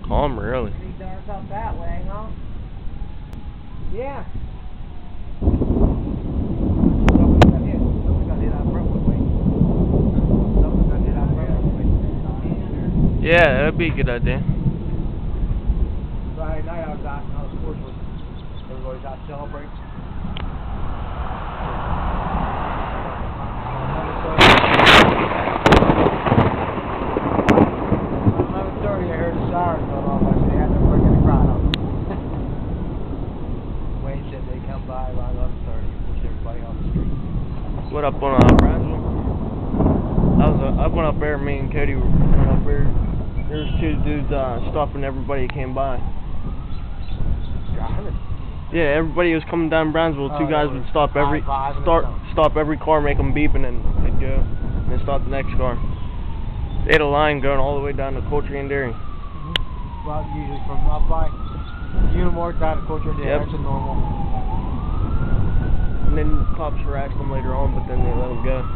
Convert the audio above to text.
Calm, really. Pretty dark up that way, huh? Yeah. Something got hit. Something got hit out Brentwood way. Something got hit out Brentwood way. Yeah, that'd be a good idea. Friday night I was out on the porch with everybody's out celebrating. I heard the sirens going off. I said, yeah, they're bringing the crowd up. Wayne said they come by around 11:30 and push everybody off the street. What up on Brownsville? I went up there, me and Cody went up there. There was two dudes stopping everybody that came by. Driving? Yeah, everybody was coming down Brownsville. Two guys would stop every car, make them beep, and then they'd go, and then stop the next car. They had a line going all the way down to Coultry and Dairy. Well, usually from up by Unimore down to Coultry and Dairy. Yep. That's a normal. And then cops harassed them later on, but then they let them go.